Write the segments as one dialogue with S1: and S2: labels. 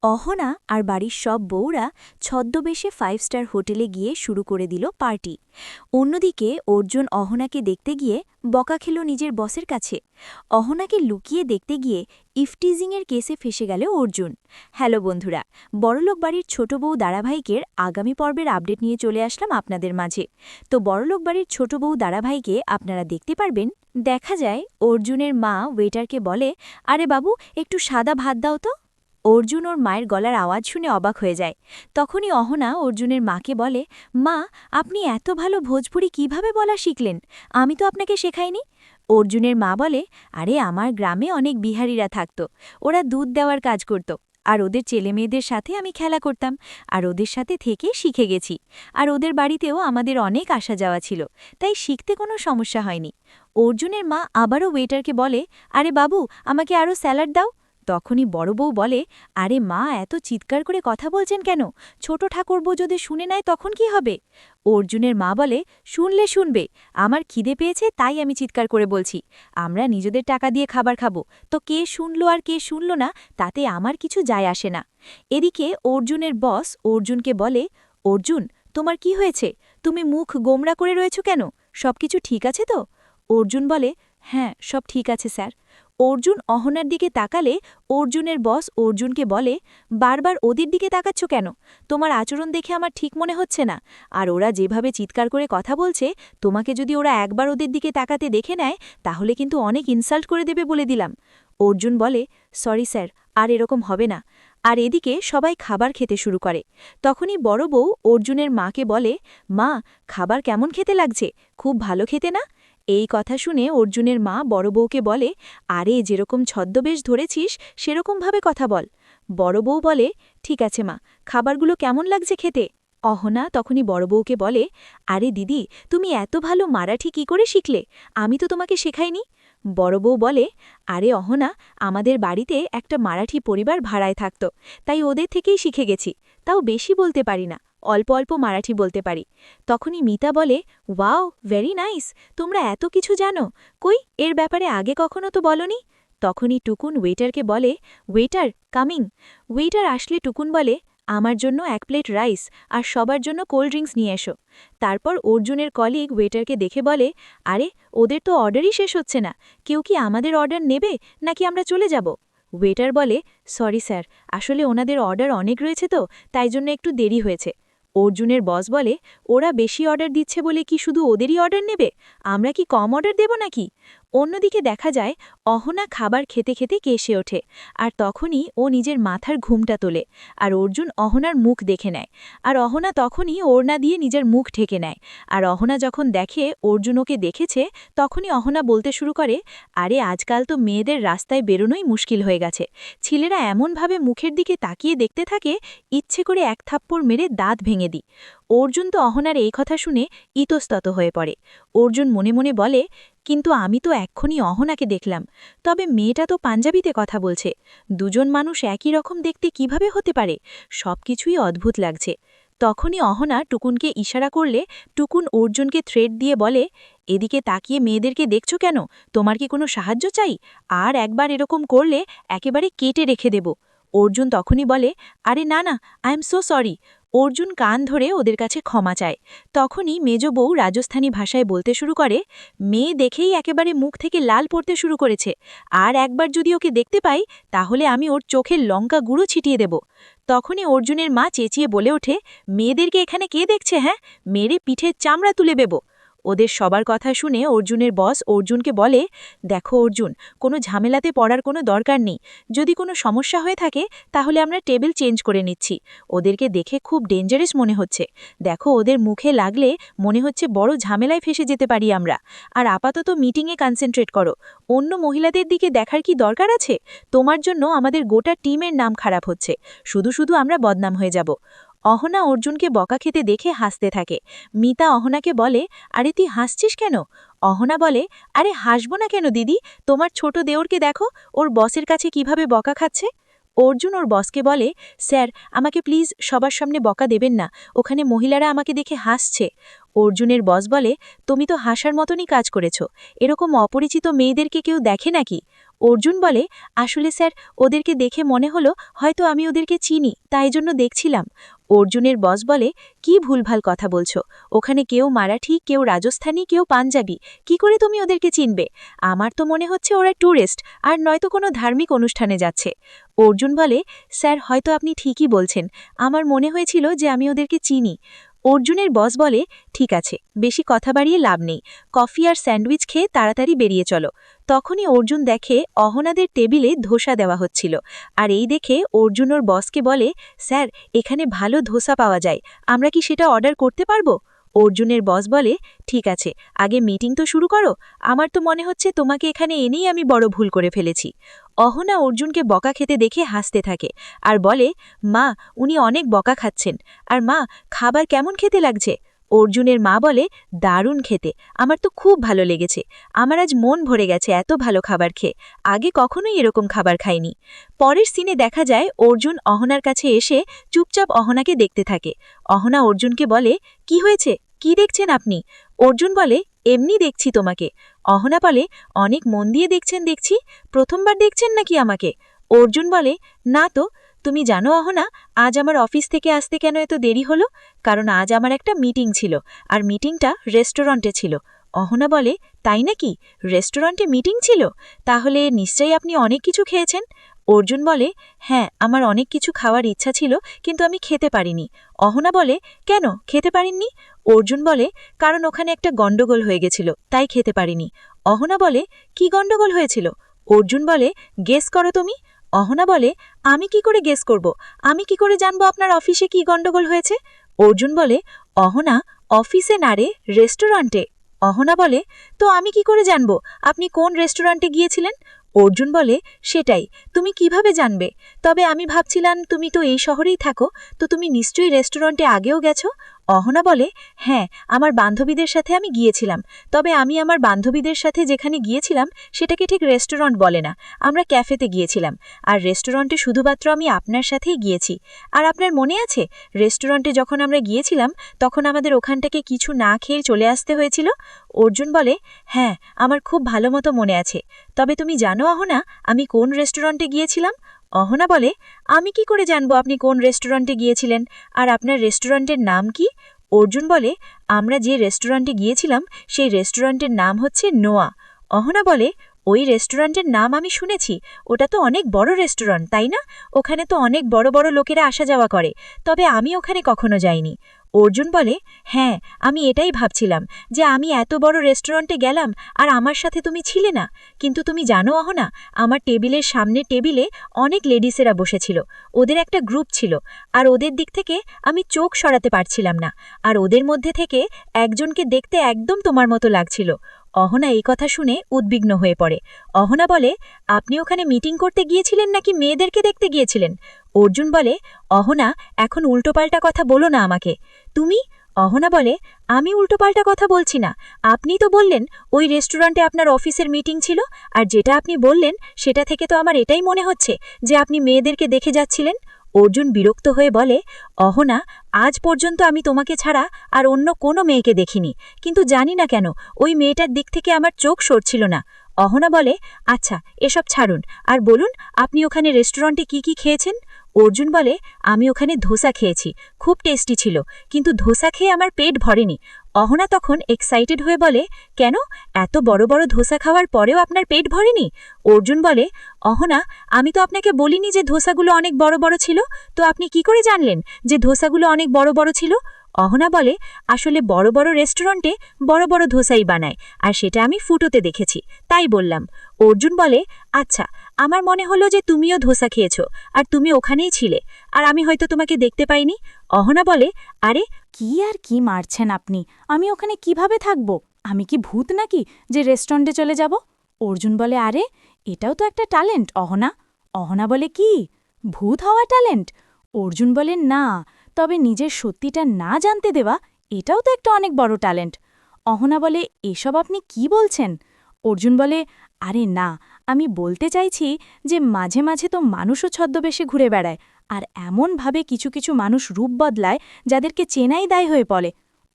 S1: অহনা আর বাড়ির সব বউরা ছদ্মবেশে 5 স্টার হোটেলে গিয়ে শুরু করে দিল পার্টি। অন্যদিকে অর্জুন অহনাকে দেখতে গিয়ে বকা খেল নিজের বসের কাছে। অহনাকে লুকিয়ে দেখতে গিয়ে ইফটিজিংয়ের কেসে ফেসে গেল অর্জুন। হ্যালো বন্ধুরা, বড়লোক বাড়ির ছোট বউ ধারাবাহিকের আগামী পর্বের আপডেট নিয়ে চলে আসলাম আপনাদের মাঝে। তো বড়লোক বাড়ির ছোট বউ ধারাবাহিকে আপনারা দেখতে পারবেন, দেখা যায় অর্জুনের মা ওয়েটারকে বলে, আরে বাবু, একটু সাদা ভাত দাও তো। অর্জুন ওর মায়ের গলার আওয়াজ শুনে অবাক হয়ে যায়। তখনই অহনা অর্জুনের মাকে বলে, মা, আপনি এত ভালো ভোজপুরি কিভাবে বলা শিখলেন? আমি তো আপনাকে শেখাইনি। অর্জুনের মা বলে, আরে আমার গ্রামে অনেক বিহারিরা থাকত, ওরা দুধ দেওয়ার কাজ করত, আর ওদের ছেলেমেয়েদের সাথে আমি খেলা করতাম, আর ওদের সাথে থেকে শিখে গেছি। আর ওদের বাড়িতেও আমাদের অনেক আসা যাওয়া ছিল, তাই শিখতে কোনো সমস্যা হয়নি। অর্জুনের মা আবারও ওয়েটারকে বলে, আরে বাবু, আমাকে আরও স্যালাড দাও। তখনই বড় বউ বলে, আরে মা, এত চিৎকার করে কথা বলছেন কেন? ছোট ঠাকুরবউ যদি শুনে নেয় তখন কি হবে? অর্জুনের মা বলে, শুনলে শুনবে, আমার খিদে পেয়েছে তাই আমি চিৎকার করে বলছি। আমরা নিজেদের টাকা দিয়ে খাবার খাবো, তো কে শুনল আর কে শুনল না তাতে আমার কিছু যায় আসে না। এদিকে অর্জুনের বস অর্জুনকে বলে, অর্জুন, তোমার কি হয়েছে? তুমি মুখ গোমড়া করে রয়েছ কেন? সবকিছু ঠিক আছে তো? অর্জুন বলে, হ্যাঁ, সব ঠিক আছে স্যার। অর্জুন অহনার দিকে তাকালে অর্জুনের বস অর্জুনকে বলে, বারবার ওদের দিকে তাকাচ্ছ কেন? তোমার আচরণ দেখে আমার ঠিক মনে হচ্ছে না। আর ওরা যেভাবে চিৎকার করে কথা বলছে, তোমাকে যদি ওরা একবার ওদের দিকে তাকাতে দেখে নেয় তাহলে কিন্তু অনেক ইনসাল্ট করে দেবে বলে দিলাম। অর্জুন বলে, সরি স্যার, আর এরকম হবে না। আর এদিকে সবাই খাবার খেতে শুরু করে। তখনই বড় বউ অর্জুনের মাকে বলে, মা, খাবার কেমন খেতে লাগছে? খুব ভালো খেতে না? এই কথা শুনে অর্জুনের মা বড় বউকে বলে, আরে যেরকম ছদ্মবেশ ধরেছিস সেরকমভাবে কথা বল। বড় বউ বলে, ঠিক আছে মা, খাবারগুলো কেমন লাগছে খেতে? অহনা তখনই বড় বউকে বলে, আরে দিদি, তুমি এত ভালো মারাঠি কি করে শিখলে? আমি তো তোমাকে শেখাইনি। বড় বউ বলে, আরে অহনা, আমাদের বাড়িতে একটা মারাঠি পরিবার ভাড়ায় থাকত, তাই ওদের থেকেই শিখে গেছি। তাও বেশি বলতে পারি না, অল্প অল্প মারাঠি বলতে পারি। তখনই মিতা বলে, ওয়াও, ভেরি নাইস, তোমরা এত কিছু জানো। কই, এর ব্যাপারে আগে কখনো তো বলনি। তখনই টুকুন ওয়েটারকে বলে, ওয়েটার কামিং। ওয়েটার আসলে টুকুন বলে, আমার জন্য 1 প্লেট রাইস আর সবার জন্য কোল্ড ড্রিঙ্কস নিয়ে এসো। তারপর অর্জুনের কলিগ ওয়েটারকে দেখে বলে, আরে ওদের তো অর্ডারই শেষ হচ্ছে না, কেউ কি আমাদের অর্ডার নেবে নাকি আমরা চলে যাব? ওয়েটার বলে, সরি স্যার, আসলে ওনাদের অর্ডার অনেক রয়েছে তো তাই জন্য একটু দেরি হয়েছে। অর্জুনের বস বলে, ওরা বেশি অর্ডার দিচ্ছে বলে কি শুধু ওদেরই অর্ডার নেবে? আমরা কি কম অর্ডার দেব নাকি? অন্যদিকে দেখা যায় অহনা খাবার খেতে খেতে কেসে ওঠে, আর তখনই ও নিজের মাথার ঘুমটা তোলে, আর অর্জুন অহনার মুখ দেখে নেয়। আর অহনা তখনই ওড়না দিয়ে নিজের মুখ ঢেকে নেয়। আর অহনা যখন দেখে অর্জুন ওকে দেখেছে, তখনই অহনা বলতে শুরু করে, আরে আজকাল তো মেয়েদের রাস্তায় বেরোনোই মুশকিল হয়ে গেছে। ছেলেরা এমনভাবে মুখের দিকে তাকিয়ে দেখতে থাকে, ইচ্ছে করে এক থাপ্পড় মেরে দাঁত ভেঙে দিই। অর্জুন তো অহনার এই কথা শুনে ইতস্তত হয়ে পড়ে। অর্জুন মনে মনে বলে, কিন্তু আমি তো এক্ষুনি অহনাকে দেখলাম, তবে মেয়েটা তো পাঞ্জাবিতে কথা বলছে। দুজন মানুষ একই রকম দেখতে কিভাবে হতে পারে? সবকিছুই অদ্ভুত লাগছে। তখনই অহনা টুকুনকে ইশারা করলে টুকুন অর্জুনকে থ্রেড দিয়ে বলে, এদিকে তাকিয়ে মেয়েদেরকে দেখছো কেন? তোমার কি কোনো সাহায্য চাই? আর একবার এরকম করলে একেবারে কেটে রেখে দেব। অর্জুন তখনই বলে, আরে না না, I am so sorry. Arjun কান ধরে ওদের কাছে ক্ষমা চায়। তখনই মেজ বউ রাজস্থানী ভাষায় বলতে শুরু করে, মেয়ে দেখেই একেবারে মুখ থেকে লাল পড়তে শুরু করেছে, আর একবার যদি ওকে দেখতে পাই তাহলে আমি ওর চোখের লঙ্কা গুঁড়ো ছিটিয়ে দেব। তখনই অর্জুনের মা চেঁচিয়ে বলে ওঠে, মেয়েদেরকে এখানে কে দেখছে? হ্যাঁ, মেরে পিঠের চামড়া তুলে দেব। ওদের সবার কথা শুনে অর্জুনের বস অর্জুনকে বলে, দেখো অর্জুন, কোনো ঝামেলাতে পড়ার কোনো দরকার নেই। যদি কোনো সমস্যা হয়ে থাকে তাহলে আমরা টেবিল চেঞ্জ করে নিচ্ছি। ওদেরকে দেখে খুব ডেঞ্জারাস মনে হচ্ছে। দেখো, ওদের মুখে লাগলে মনে হচ্ছে বড় ঝামেলায় ফেসে যেতে পারি আমরা। আর আপাতত মিটিংয়ে কনসেন্ট্রেট করো। অন্য মহিলাদের দিকে দেখার কি দরকার আছে? তোমার জন্য আমাদের গোটা টিমের নাম খারাপ হচ্ছে, শুধু শুধু আমরা বদনাম হয়ে যাব। অহনা অর্জুনকে বকা খেতে দেখে হাসতে থাকে। মিতা অহনাকে বলে, আরে তুই হাসছিস কেন? অহনা বলে, আরে হাসবো না কেন দিদি, তোমার ছোট দেওরকে দেখো, ওর বসের কাছে কিভাবে বকা খাচ্ছে। অর্জুন ওর বসকে বলে, স্যার, আমাকে প্লিজ সবার সামনে বকা দেবেন না, ওখানে মহিলারা আমাকে দেখে হাসছে। অর্জুনের বস বলে, তুমি তো হাসার মতনই কাজ করেছ, এরকম অপরিচিত মেয়েদেরকে কেউ দেখে নাকি? অর্জুন বলে, আসলে স্যার, ওদেরকে দেখে মনে হলো হয়তো আমি ওদেরকে চিনি, তাই জন্য দেখছিলাম। অর্জুনের বস বলে, কি ভুলভাল কথা বলছো, ওখানে কেউ মারাঠি, কেউ রাজস্থানী, কেউ পাঞ্জাবি, কি করে তুমি ওদেরকে চিনবে? আমার তো মনে হচ্ছে ওরা ট্যুরিস্ট, আর নয়তো কোনো ধার্মিক অনুষ্ঠানে যাচ্ছে। অর্জুন বলে, স্যার, হয়তো আপনি ঠিকই বলছেন, আমার মনে হয়েছিল যে আমি ওদেরকে চিনি। অর্জুনের বস বলে, ঠিক আছে, বেশি কথা বাড়িয়ে লাভ নেই, কফি আর স্যান্ডউইচ খেয়ে তাড়াতাড়ি বেরিয়ে চলো। তখনই অর্জুন দেখে অহনাদের টেবিলে ধোসা দেওয়া হচ্ছিল, আর এই দেখে অর্জুন ওর বসকে বলে, স্যার, এখানে ভালো ধোসা পাওয়া যায়, আমরা কি সেটা অর্ডার করতে পারবো? অর্জুনের বস বলে, ঠিক আছে, আগে মিটিং তো শুরু করো, আমার তো মনে হচ্ছে তোমাকে এখানে এনেই আমি বড় ভুল করে ফেলেছি। অহনা অর্জুনকে বকা খেতে দেখে হাসতে থাকে আর বলে, মা, উনি অনেক বকা খাচ্ছেন, আর মা, খাবার কেমন খেতে লাগছে? অর্জুনের মা বলে, দারুণ খেতে, আমার তো খুব ভালো লেগেছে, আমার আজ মন ভরে গেছে এত ভালো খাবার খেয়ে, আগে কখনোই এরকম খাবার খাইনি। পরের সিনে দেখা যায় অর্জুন অহনার কাছে এসে চুপচাপ অহনাকে দেখতে থাকে। অহনা অর্জুনকে বলে, কি হয়েছে, কি দেখছেন আপনি? অর্জুন বলে, এমনি দেখছি তোমাকে। অহনা বলে, অনেক মন দিয়ে দেখছেন দেখছি, প্রথমবার দেখছেন নাকি আমাকে? অর্জুন বলে, না তো। তুমি জানো অহনা, আজ আমার অফিস থেকে আসতে কেন এত দেরি হলো? কারণ আজ আমার একটা মিটিং ছিল, আর মিটিংটা রেস্টুরেন্টে ছিল। অহনা বলে, তাই নাকি? রেস্টুরেন্টে মিটিং ছিল? তাহলে নিশ্চয়ই আপনি অনেক কিছু খেয়েছেন। অর্জুন বলে, হ্যাঁ, আমার অনেক কিছু খাওয়ার ইচ্ছা ছিল, কিন্তু আমি খেতে পারিনি। অহনা বলে, কেন খেতে পারেননি? অর্জুন বলে, কারণ ওখানে একটা গন্ডগোল হয়ে গেছিল, তাই খেতে পারিনি। অহনা বলে, কি গন্ডগোল হয়েছিল? অর্জুন বলে, গেস করো তুমি। অহনা বলে, আমি কি করে গেস করব? আমি কি করে জানবো আপনার অফিসে কি গন্ডগোল হয়েছে? অর্জুন বলে, অহনা, অফিসে না রে, রেস্টুরেন্টে। অহনা বলে, তো আমি কি করে জানবো আপনি কোন রেস্টুরেন্টে গিয়েছিলেন? অর্জুন বলে, সেটাই, তুমি কিভাবে জানবে? তবে আমি ভাবছিলাম তুমি তো এই শহরেই থাকো, তো তুমি নিশ্চয়ই রেস্টুরেন্টে আগেও গেছো। অহনা বলে, হ্যাঁ, আমার বান্ধবীদের সাথে আমি গিয়েছিলাম, তবে আমি আমার বান্ধবীদের সাথে যেখানে গিয়েছিলাম সেটাকে ঠিক রেস্টুরেন্ট বলে না, আমরা ক্যাফেতে গিয়েছিলাম, আর রেস্টুরেন্টে শুধুমাত্র আমি আপনার সাথেই গিয়েছি। আর আপনার মনে আছে, রেস্টুরেন্টে যখন আমরা গিয়েছিলাম তখন আমাদের ওখান থেকে কিছু না খেয়ে চলে আসতে হয়েছিল? অর্জুন বলে, হ্যাঁ, আমার খুব ভালো মতো মনে আছে। তবে তুমি জানো অহনা, আমি কোন রেস্টুরেন্টে গিয়েছিলাম? অহনা বলে, আমি কি করে জানবো আপনি কোন রেস্টুরেন্টে গিয়েছিলেন, আর আপনার রেস্টুরেন্টের নাম কি? অর্জুন বলে, আমরা যে রেস্টুরেন্টে গিয়েছিলাম সেই রেস্টুরেন্টের নাম হচ্ছে নোয়া। অহনা বলে, ওই রেস্টুরেন্টের নাম আমি শুনেছি, ওটা তো অনেক বড় রেস্টুরেন্ট, তাই না? ওখানে তো অনেক বড় বড় লোকেরা আসা যাওয়া করে, তবে আমি ওখানে কখনো যাইনি। অর্জুন বলে, হ্যাঁ, আমি এটাই ভাবছিলাম যে আমি এত বড় রেস্টুরেন্টে গেলাম আর আমার সাথে তুমি ছিলে না। কিন্তু তুমি জানো অহনা, আমার টেবিলের সামনে টেবিলে অনেক লেডিসেরা বসেছিল, ওদের একটা গ্রুপ ছিল, আর ওদের দিক থেকে আমি চোখ সরাতে পারছিলাম না, আর ওদের মধ্যে থেকে একজনকে দেখতে একদম তোমার মতো লাগছিল। অহনা এই কথা শুনে উদ্বিগ্ন হয়ে পড়ে। অহনা বলে, আপনি ওখানে মিটিং করতে গিয়েছিলেন নাকি মেয়েদেরকে দেখতে গিয়েছিলেন? অর্জুন বলে, অহনা, এখন উল্টোপাল্টা কথা বলো না আমাকে। তুমি? অহনা বলে, আমি উল্টোপাল্টা কথা বলছি না, আপনি তো বললেন ওই রেস্টুরেন্টে আপনার অফিসের মিটিং ছিল, আর যেটা আপনি বললেন সেটা থেকে তো আমার এটাই মনে হচ্ছে যে আপনি মেয়েদেরকে দেখে যাচ্ছিলেন। অর্জুন বিরক্ত হয়ে বলে, অহনা, আজ পর্যন্ত আমি তোমাকে ছাড়া আর অন্য কোনো মেয়েকে দেখিনি, কিন্তু জানি না কেন ওই মেয়েটার দিক থেকে আমার চোখ সরছিল না। অহনা বলে, আচ্ছা, এসব ছাড়ুন, আর বলুন আপনি ওখানে রেস্টুরেন্টে কি কি খেয়েছেন? অর্জুন বলে, আমি ওখানে ধোসা খেয়েছি, খুব টেস্টি ছিল, কিন্তু ধোসা খেয়ে আমার পেট ভরেনি। অহনা তখন এক্সাইটেড হয়ে বলে, কেন, এত বড় বড় ধোসা খাওয়ার পরেও আপনার পেট ভরেনি? অর্জুন বলে, অহনা, আমি তো আপনাকে বলিনি যে ধোসাগুলো অনেক বড় বড় ছিল, তো আপনি কি করে জানলেন যে ধোসাগুলো অনেক বড় বড় ছিল? অহনা বলে, আসলে বড় বড় রেস্টুরেন্টে বড় বড় ধোসাই বানায়, আর সেটা আমি ফুটোতে দেখেছি, তাই বললাম। অর্জুন বলে, আচ্ছা, আমার মনে হলো যে তুমিও ধোসা খেয়েছো, আর তুমি ওখানেই ছিলে, আর আমি হয়তো তোমাকে দেখতে পাইনি। অহনা বলে, আরে,
S2: কি আর কি মারছেন আপনি, আমি ওখানে কিভাবে থাকব? আমি কি ভূত নাকি যে রেস্টুরেন্টে চলে যাব? অর্জুন বলে, আরে, এটাও তো একটা ট্যালেন্ট অহনা। অহনা বলে, কি, ভূত হওয়া ট্যালেন্ট? অর্জুন বলে, না, তবে নিজের সত্যিটা না জানতে দেওয়া, এটাও তো একটা অনেক বড় ট্যালেন্ট। অহনা বলে, এসব আপনি কি বলছেন? অর্জুন বলে, আরে না, আমি বলতে চাইছি যে মাঝে মাঝে তো মানুষও ছদ্মবেশে ঘুরে বেড়ায়, আর এমনভাবে কিছু কিছু মানুষ রূপ বদলায় যাদেরকে চেনাই দায় হয়ে পড়ে।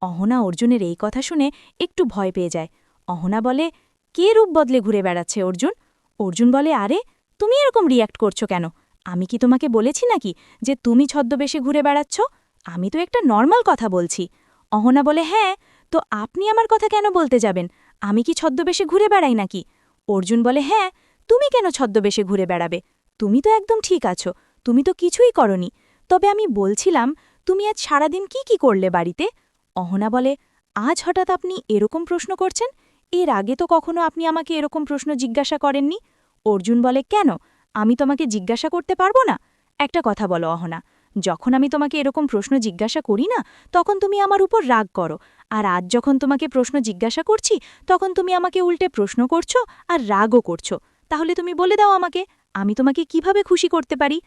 S2: অহনা অর্জুনের এই কথা শুনে একটু ভয় পেয়ে যায়। অহনা বলে, কে রূপ বদলে ঘুরে বেড়াচ্ছে অর্জুন? অর্জুন বলে, আরে তুমি এরকম রিয়্যাক্ট করছো কেন? আমি কি তোমাকে বলেছি নাকি যে তুমি ছদ্মবেশে ঘুরে বেড়াচ্ছ? আমি তো একটা নর্মাল কথা বলছি। অহনা বলে, হ্যাঁ, তো আপনি আমার কথা কেন বলতে যাবেন? আমি কি ছদ্মবেশে ঘুরে বেড়াই নাকি? অর্জুন বলে, হ্যাঁ, তুমি কেন ছদ্মবেশে ঘুরে বেড়াবে? তুমি তো একদম ঠিক আছো, তুমি তো কিছুই করনি। তবে আমি বলছিলাম, তুমি আজ সারাদিন কি করলে বাড়িতে? অহনা বলে, আজ হঠাৎ আপনি এরকম প্রশ্ন করছেন? এর আগে তো কখনো আপনি আমাকে এরকম প্রশ্ন জিজ্ঞাসা করেননি। অর্জুন বলে, কেন? আমি তোমাকে জিজ্ঞাসা করতে পারবো না? একটা কথা বলো অহনা, যখন আমি তোমাকে এরকম প্রশ্ন জিজ্ঞাসা করি না, তখন তুমি আমার উপর রাগ করো, আর আজ যখন তোমাকে প্রশ্ন জিজ্ঞাসা করছি, তখন তুমি আমাকে উল্টে প্রশ্ন করছো আর রাগও করছো। তাহলে তুমি বলে দাও আমাকে, আমি তোমাকে কিভাবে খুশি করতে পারি?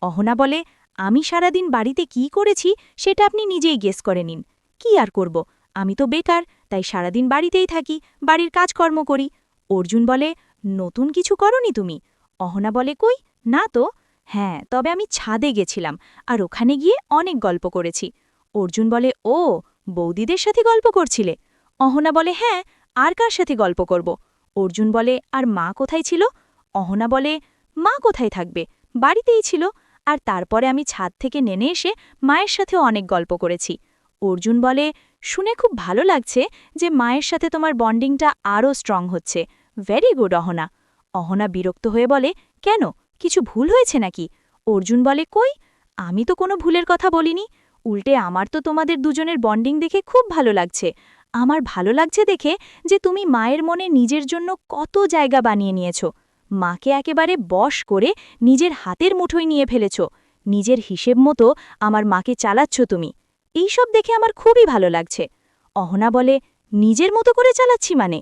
S2: অহনা বলে, আমি সারাদিন বাড়িতে কি করেছি সেটা আপনি নিজেই গেস করে নিন। কি আর করব, আমি তো বেকার, তাই সারাদিন বাড়িতেই থাকি, বাড়ির কাজকর্ম করি। অর্জুন বলে, নতুন কিছু করনি তুমি? অহনা বলে, কই না তো। হ্যাঁ, তবে আমি ছাদে গেছিলাম, আর ওখানে গিয়ে অনেক গল্প করেছি। অর্জুন বলে, ও, বৌদিদের সাথে গল্প করছিলে? অহনা বলে, হ্যাঁ, আর কার সাথে গল্প করব? অর্জুন বলে, আর মা কোথায় ছিল? অহনা বলে, মা কোথায় থাকবে, বাড়িতেই ছিল। আর তারপরে আমি ছাদ থেকে নেমে এসে মায়ের সাথেও অনেক গল্প করেছি। অর্জুন বলে, শুনে খুব ভালো লাগছে যে মায়ের সাথে তোমার বন্ডিংটা আরও স্ট্রং হচ্ছে। Very good Ahana. অহনা বিরক্ত হয়ে বলে, কেন, কিছু ভুল হয়েছে নাকি? অর্জুন বলে, কই, আমি তো কোনো ভুলের কথা বলিনি। উল্টে আমার তো তোমাদের দুজনের বন্ডিং দেখে খুব ভালো লাগছে। আমার ভালো লাগছে দেখে যে তুমি মায়ের মনে নিজের জন্য কত জায়গা বানিয়ে নিয়েছ। মাকে একেবারে বশ করে নিজের হাতের মুঠোয় নিয়ে ফেলেছ। নিজের হিসেব মতো আমার মাকে চালাচ্ছ তুমি। এইসব দেখে আমার খুবই ভালো লাগছে। অহনা বলে, নিজের মতো করে চালাচ্ছি মানে?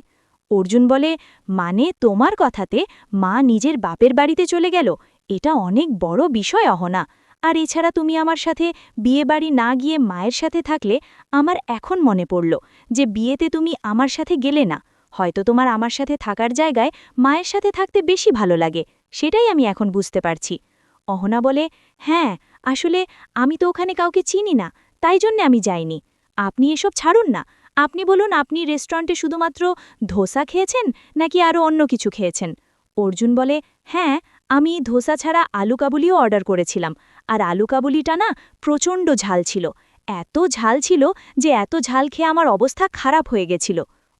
S2: অর্জুন বলে, মানে তোমার কথাতে মা নিজের বাপের বাড়িতে চলে গেল, এটা অনেক বড় বিষয় অহনা। আর এছাড়া তুমি আমার সাথে বিয়ে বাড়ি না গিয়ে মায়ের সাথে থাকলে আমার এখন মনে পড়ল যে বিয়েতে তুমি আমার সাথে গেলে না। হয়তো তোমার আমার সাথে থাকার জায়গায় মায়ের সাথে থাকতে বেশি ভালো লাগে, সেটাই আমি এখন বুঝতে পারছি। অহনা বলে, হ্যাঁ, আসলে আমি তো ওখানে কাউকে চিনি না, তাই জন্যে আমি যাইনি। আপনি এসব ছাড়ুন না, আপনি বলুন, আপনি রেস্টুরেন্টে শুধুমাত্র ধোসা খেয়েছেন নাকি আরও অন্য কিছু খেয়েছেন? অর্জুন বলে, হ্যাঁ, আমি ধোসা ছাড়া আলু কাবুলিও অর্ডার করেছিলাম, আর আলু কাবুলিটা না প্রচণ্ড ঝাল ছিল। এত ঝাল ছিল যে এত ঝাল খেয়ে আমার অবস্থা খারাপ হয়ে গেছিল।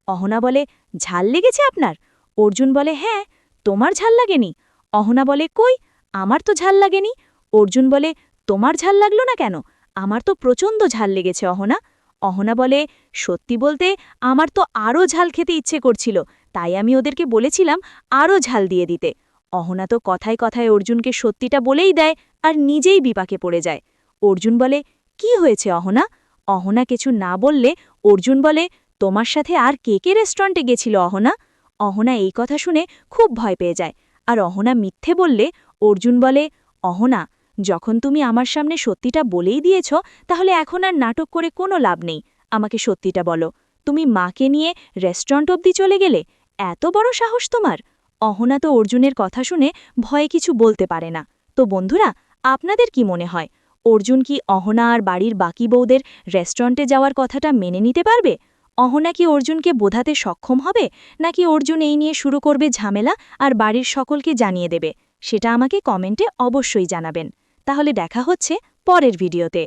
S2: অহনা বলে, ঝাল লেগেছে আপনার? অর্জুন বলে, হ্যাঁ, তোমার ঝাল লাগেনি? অহনা বলে, কই, আমার তো ঝাল লাগেনি। অর্জুন বলে, তোমার ঝাল লাগলো না কেন? আমার তো প্রচণ্ড ঝাল লেগেছে অহনা। অহনা বলে, সত্যি বলতে আমার তো আরও ঝাল খেতে ইচ্ছে করছিল, তাই আমি ওদেরকে বলেছিলাম আরও ঝাল দিয়ে দিতে। অহনা তো কথায় কথায় অর্জুনকে সত্যিটা বলেই দেয় আর নিজেই বিপাকে পড়ে যায়। অর্জুন বলে, কি হয়েছে অহনা? অহনা কিছু না বললে অর্জুন বলে, তোমার সাথে আর কে রেস্টুরেন্টে গেছিল অহনা? অহনা এই কথা শুনে খুব ভয় পেয়ে যায়, আর অহনা মিথ্যে বললে অর্জুন বলে, অহনা, যখন তুমি আমার সামনে সত্যিটা বলেই দিয়েছ, তাহলে এখন আর নাটক করে কোনো লাভ নেই। আমাকে সত্যিটা বলো, তুমি মাকে নিয়ে রেস্টুরেন্ট অবধি চলে গেলে? এত বড় সাহস তোমার! অহনা তো অর্জুনের কথা শুনে ভয়ে কিছু বলতে পারে না। তো বন্ধুরা, আপনাদের কি মনে হয়, অর্জুন কি অহনা আর বাড়ির বাকি বউদের রেস্টুরেন্টে যাওয়ার কথাটা মেনে নিতে পারবে? অহনা কি অর্জুনকে বোঝাতে সক্ষম হবে, নাকি অর্জুন এই নিয়ে শুরু করবে ঝামেলা আর বাড়ির সকলকে জানিয়ে দেবে? সেটা আমাকে কমেন্টে অবশ্যই জানাবেন। তাহলে দেখা হচ্ছে পরের ভিডিওতে।